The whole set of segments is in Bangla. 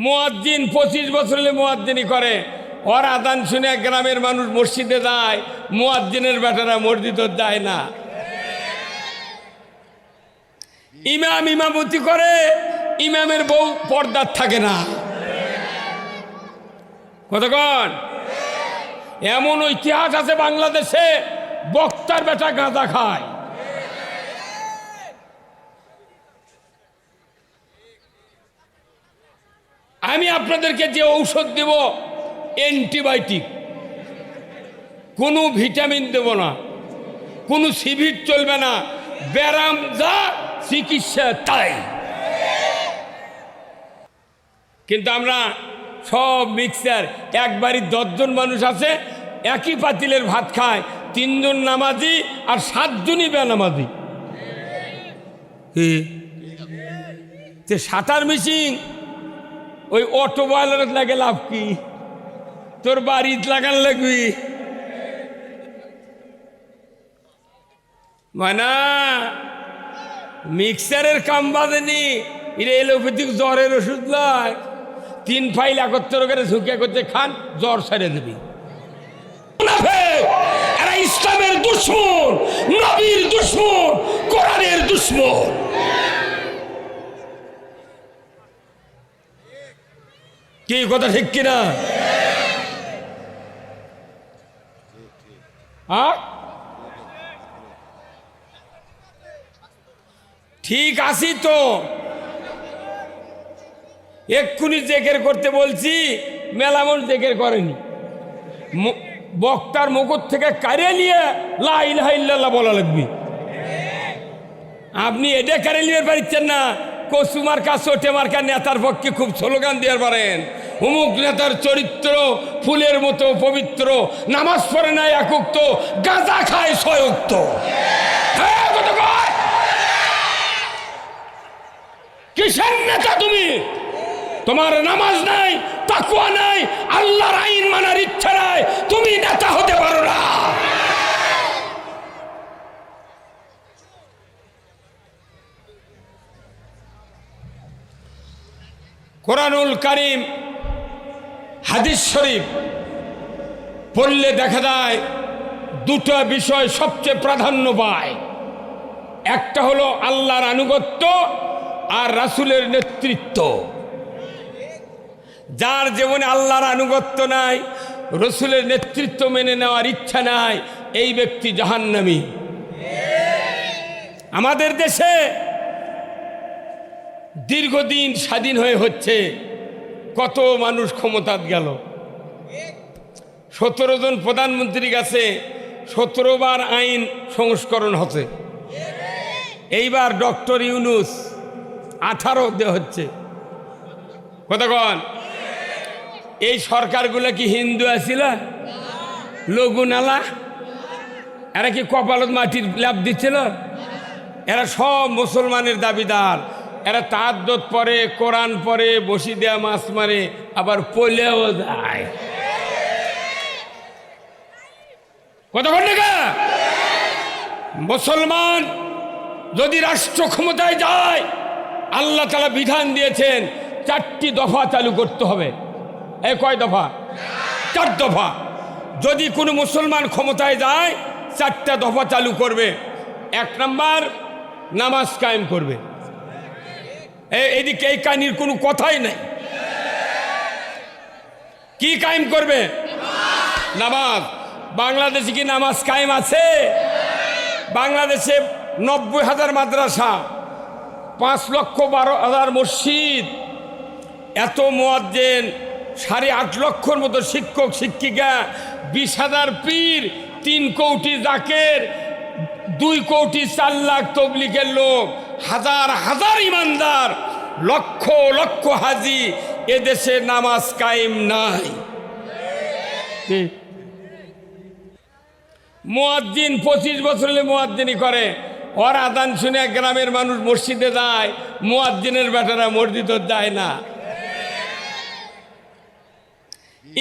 মুয়াজ্জিন 25 বছর হলে মুয়াজ্জিনি করে, ওর আদান শুনে গ্রামের মানুষ মসজিদে যায়, মুয়াজ্জিনের বেটারা মসজিদে যায় না। ইমাম ইমামতি করে, ইমামের বউ পর্দার থাকে না। কতক্ষণ এমন ইতিহাস আছে বাংলাদেশে, বক্তার বেটা গাঁজা খায়। আমি আপনাদেরকে যে ঔষধ দেব অ্যান্টিবায়োটিক, কোনো ভিটামিন দেব না, কোনো সিভিট চলবে না, ব্যারাম যা চিকিৎসা তাই। কিন্তু আমরা সব মিক্সার, একবারই 10 জন মানুষ আছে একই পাতিলের ভাত খায়, 3 জন নামাজি আর 7 জনই বেনামাজি। সাঁতার মিশিং ওই অটো বয়লার লাগে লাভ কি? তোর বাড়িত লাগান লাগবি মানা, মিক্সারের কাম বাঁধেনি। এটা এলোপ্যাথিক জ্বরের ওষুধ নয়, 3 ফাইল একত্র করে ঝুঁকে করতে খান, জ্বর ছেড়ে দেবি। এরা ইসলামের দুশ্মন, নবীর দুশ্মন, কোরআনের দুশ্মন। কি কথা ঠিক কিনা? ঠিক আছি তো, এক্ষুনি জেকের করতে বলছি, মেলামন জেকের করেনি। বক্তার মুকুট থেকে কারে নিয়ে লা ইলাহা ইল্লাল্লাহ বলা লাগবে। আপনি এটা কারে নিয়ে পারছেন না, কচু মার্কা চোটে মার্কা নেতার পক্ষে খুব স্লোগান দিয়ে পারেন, অমুক নেতার চরিত্র ফুলের মতো পবিত্র, নামাজ পড়ে না একুক্ত, গাঁজা খায় সয়ুক্ত। কিসের নেতা তুমি? তোমার নামাজ নাই, তাকওয়া নাই, আল্লাহর আইন মানার ইচ্ছা নাই, তুমি নেতা হতে পারো না। কোরআনুল কারীম হাদিস শরীফ পড়লে দেখা যায় দুটো বিষয় সবচেয়ে প্রাধান্য পায়। একটা হলো আল্লাহর আনুগত্য আর রাসূলের নেতৃত্ব। যার জীবনে আল্লাহর আনুগত্য নাই, রাসূলের নেতৃত্ব মেনে নেওয়ার ইচ্ছা নাই, এই ব্যক্তি জাহান্নামী। আমাদের দেশে দীর্ঘদিন স্বাধীন হচ্ছে, কত মানুষ ক্ষমতাত গেল। 17 জন প্রধানমন্ত্রী গেছে, 17 বার আইন সংস্করণ হচ্ছে। এইবার ডক্টর ইউনূস 18 হচ্ছে। কতক্ষণ এই সরকারগুলো কি হিন্দু আছিল? লঘুনালা এরা কি কপালত মাটির লাভ দিচ্ছিল? এরা সব মুসলমানের দাবিদার। এরা তাহাজ্জুদ পড়ে, কোরআন পড়ে, বসি দেয়া মাছ মারে, আবার পলেও যায়। কতক্ষণ টাকা মুসলমান যদি রাষ্ট্র ক্ষমতায় যায়, আল্লাহ তাআলা বিধান দিয়েছেন 4টি দফা চালু করতে হবে। এই কয় দফা? 4 দফা। যদি কোনো মুসলমান ক্ষমতায় যায় 4টা দফা চালু করবে। 1 নাম্বার, নামাজ কায়েম করবে। এইদিকে এই কাহিনীর কোনো কথাই নাই। কি কায়েম করবে? নামাজ। বাংলাদেশে কি নামাজ কায়েম আছে? বাংলাদেশে 90,000 মাদ্রাসা, 5,12,000 মসজিদ, এত মুয়াজ্জিন, 8.5 লক্ষর মতো শিক্ষক শিক্ষিকা, 20,000 পীর, 3 কোটি জাকের, 2 কোটি 4 লাখ তবলিগের লোক, হাজার হাজার ইমানদার, লক্ষ লক্ষ হাজি। এদেশে নামাজ কায়েম নাই। মুয়াজ্জিন 25 বছর হলে মুয়াজ্জিনি করে, ওর আদান শুনে গ্রামের মানুষ মসজিদে যায়, মুয়াজ্জিনের বেটারা মসজিদে যায় না।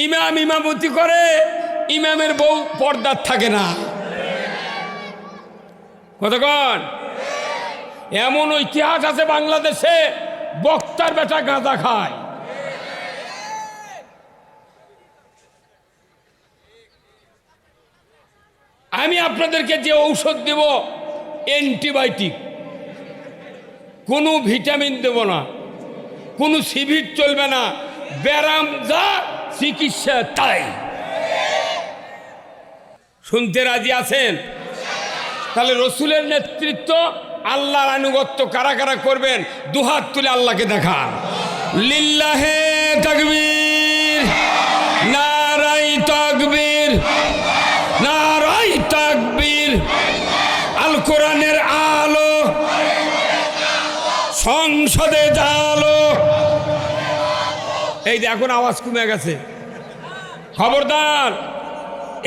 ইমাম ইমামতি করে, ইমামের বউ পর্দার থাকে না। কতক্ষণ এমন ইতিহাস আছে বাংলাদেশে, বক্তার বেটা গাঁজা খায়। আমি আপনাদেরকে যে ঔষধ দেব অ্যান্টিবায়োটিক, কোনো ভিটামিন দেব না, কোনো সিভিট চলবে না, ব্যারাম যা চিকিৎসা তাই। শুনতে রাজি আছেন? তাহলে রসুলের নেতৃত্ব, আল্লাহর আনুগত্য কারা কারা করবেন? দুহাত তুলে আল্লাহকে দেখান। লিল্লাহে তাকবীর, নারাই তাকবীর, নারাই তাকবীর। আল কোরআনের আলো, সংসদে জালো। এই যে এখন আওয়াজ কমে গেছে, খবরদার।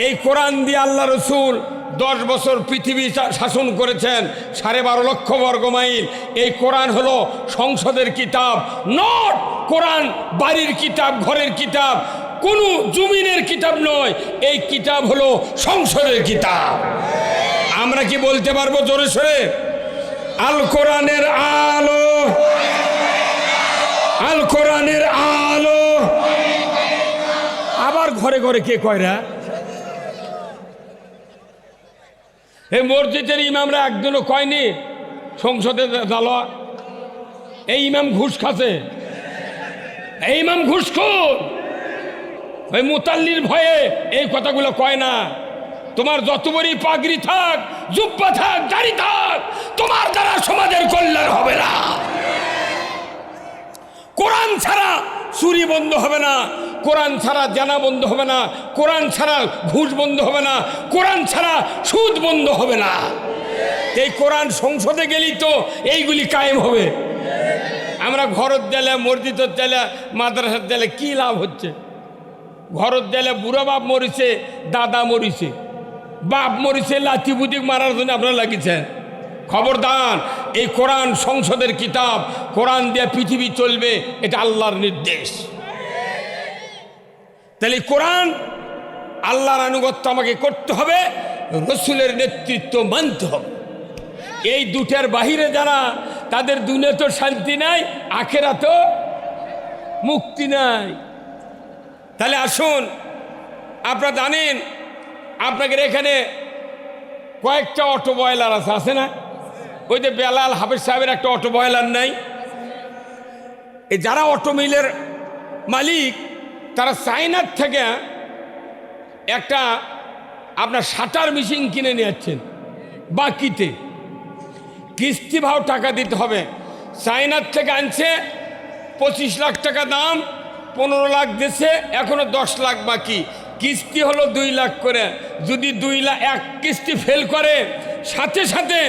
এই কোরআন দিয়ে আল্লাহ রসুল 10 বছর পৃথিবী শাসন করেছেন, 12.5 লক্ষ বর্গমাইল। এই কোরআন হলো সংসদের কিতাব, নট কোরআন বাড়ির কিতাব, ঘরের কিতাব, কোনো জমিনের কিতাব নয়। এই কিতাব হলো সংসদের কিতাব। আমরা কি বলতে পারবো জোরে সোরে? আল কোরআনের আলো, আল কোরআনের আলো। আবার ঘরে ঘরে কে কয়রা? এই মসজিদের ইমামরা একজনও কয়নি সংসদে জালো। এই ইমাম ঘুষ খাচ্ছে, এই ইমাম ঘুষখোর। ওই মুতাল্লির ভয়ে এই কথাগুলো কয় না। তোমার যত বড়ই পাগড়ি থাক, জুব্বা থাক, দাড়ি থাক, তোমার দ্বারা সমাজের কল্যাণ হবে না। কোরআন ছাড়া চুরি বন্ধ হবে না, কোরআন ছাড়া জানা বন্ধ হবে না, কোরআন ছাড়া ঘুষ বন্ধ হবে না, কোরআন ছাড়া সুদ বন্ধ হবে না। এই কোরআন সংসদে গেলেই তো এইগুলি কায়েম হবে। আমরা ঘরত দিলে, মসজিদত দিলে, মাদ্রাসার দিলে কি লাভ হচ্ছে? ঘরত দিলে বুড়ো বাপ মরিছে, দাদা মরিছে, বাপ মরিছে, লাঠি বুদ্ধি মারার জন্য আপনারা লাগিয়েছেন। খবরদার, এই কোরআন সংসদের কিতাব, কোরআন দিয়ে পৃথিবী চলবে, এটা আল্লাহর নির্দেশ। তাহলে কোরআন, আল্লাহর আনুগত্য আমাকে করতে হবে, রসুলের নেতৃত্ব মানতে হবে। এই দুটার বাহিরে যারা, তাদের দুনিয়াতেও শান্তি নাই, আখেরাতেও মুক্তি নাই। তাহলে আসুন, আপনারা জানেন আপনাদের এখানে কয়েকটা অটো বয়লার আছে না? ওই যে বেলাল হাফেজ সাহেবের একটা অটো বয়লার নাই? এই যারা অটো মিলের মালিক, তারা চায়নার থেকে একটা আপনার শাটার মেশিন কিনে নিয়ে যাচ্ছেন বাকিতে, কিস্তি ভাও টাকা দিতে হবে। চায়নার থেকে আনছে, 25 লাখ টাকা দাম, 15 লাখ দিয়েছে, এখনো 10 লাখ বাকি। কিস্তি হলো 2 লাখ করে। যদি 2 লাখ এক কিস্তি ফেল করে, সাথে সাথে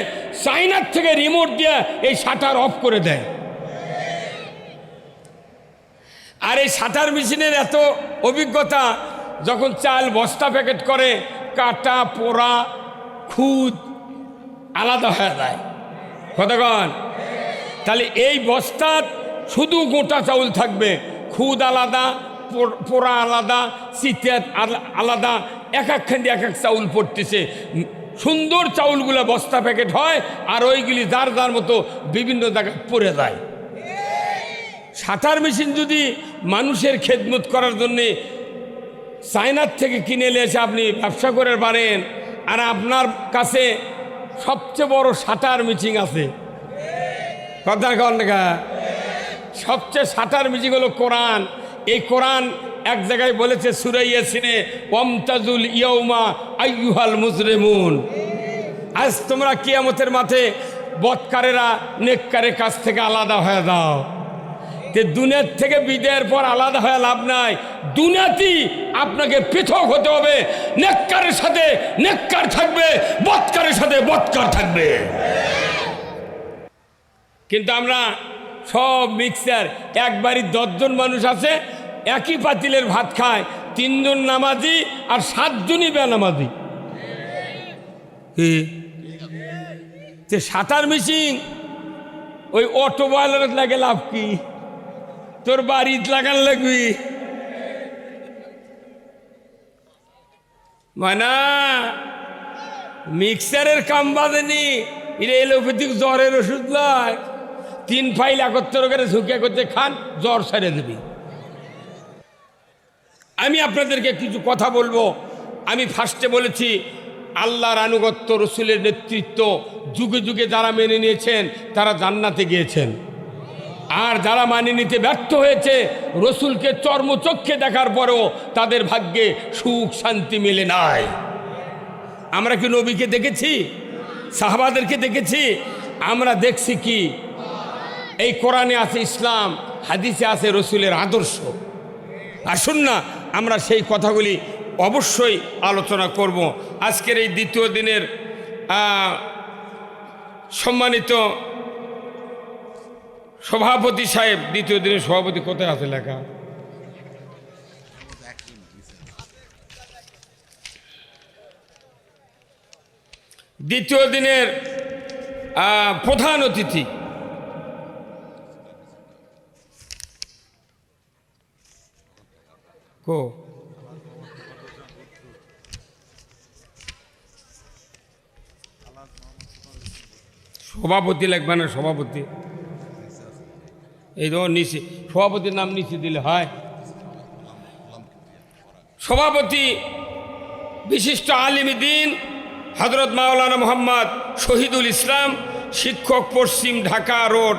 চায়নার থেকে রিমোট দিয়ে এই শাটার অফ করে দেয়। আর এই শাটার মেশিনের এত অভিজ্ঞতা, যখন চাল বস্তা প্যাকেট করে, কাটা পোড়া খুদ আলাদা হয়ে যায়। কতক্ষণ? তাহলে এই বস্তার শুধু গোটা চাউল থাকবে, খুদ আলাদা, পোড়া আলাদা, শীতের আলাদা, এক একখান দিয়ে এক এক চাউল পড়তেছে। সুন্দর চাউলগুলো বস্তা প্যাকেট হয়, আর ওইগুলি যার যার মতো বিভিন্ন জায়গায় পড়ে যায়। শাটার মেশিন যদি মানুষের খেদমত করার জন্যে চায়নার থেকে কিনে নিয়ে এসে আপনি ব্যবসা করে পারেন, আর আপনার কাছে সবচেয়ে বড় শাটার মেশিন আছে, কথা কন না, সবচেয়ে শাটার মেশিন হলো কোরআন। এই কোরআন এক জায়গায় বলেছে সূরা ইয়াসিনে, ওয়ামতাজুল ইয়াউমা আইয়ুহাল মুজরিমুন। আজ তোমরা কিয়ামতের মাঠে বদকারেরা নেককারের কাছ থেকে আলাদা হয়ে যাও। যে দুনিয়ার থেকে বিদায়ের পর আলাদা হয়ে লাভ নাই, দুনিয়াতেই আপনাকে পৃথক হতে হবে। নেককারের সাথে নেককার থাকবে, বদকারের সাথে বদকার থাকবে। কিন্তু আমরা সব মিক্সার। এক বাড়ির 10 জন মানুষ আছে, একই পাতিলের ভাত খায়, 3 জন নামাজি আর 7 জনই বেনামাজি। শাটার মেশিন ওই অটো বয়লার লাগে লাভ কি? তোর বাড়িত লাগান লাগবি মানা, মিক্সারের কাম বাঁধেনি। এটা এলোপ্যাথিক জ্বরের ওষুধ নয়। 3 ফাইল একত্র করে ঝুঁকে করতে খান, জ্বর ছেড়ে দেবি। আমি আপনাদেরকে কিছু কথা বলবো। আমি ফার্স্টে বলেছি আল্লাহর আনুগত্য, রসুলের নেতৃত্ব যুগে যুগে যারা মেনে নিয়েছেন তারা জান্নাতে গিয়েছেন। আর যারা মানিয়ে নিতে ব্যর্থ হয়েছে, রসুলকে চর্মচক্ষে দেখার পরেও তাদের ভাগ্যে সুখ শান্তি মেলে নাই। আমরা কি নবীকে দেখেছি? সাহাবাদেরকে দেখেছি? আমরা দেখছি কি? এই কোরআনে আছে ইসলাম, হাদিসে আছে রসুলের আদর্শ। আসুন না আমরা সেই কথাগুলি অবশ্যই আলোচনা করব। আজকের এই দ্বিতীয় দিনের সম্মানিত সভাপতি সাহেব, দ্বিতীয় দিনের সভাপতি কোথায় আছে লেখা? দ্বিতীয় দিনের প্রধান অতিথি কো? সভাপতি লাগবে না? সভাপতি এই ধর নিচে, সভাপতির নাম নিচে দিলে হয়। সভাপতি বিশিষ্ট আলিম দ্বীন হযরত মাওলানা মোহাম্মদ শহীদুল ইসলাম, শিক্ষক, পশ্চিম ঢাকা রোড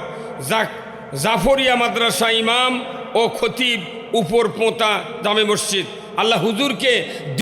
জাফরিয়া মাদ্রাসা ইমাম ও খতিব, উপর পোঁতা জামে মসজিদ। আল্লাহ হুজুরকে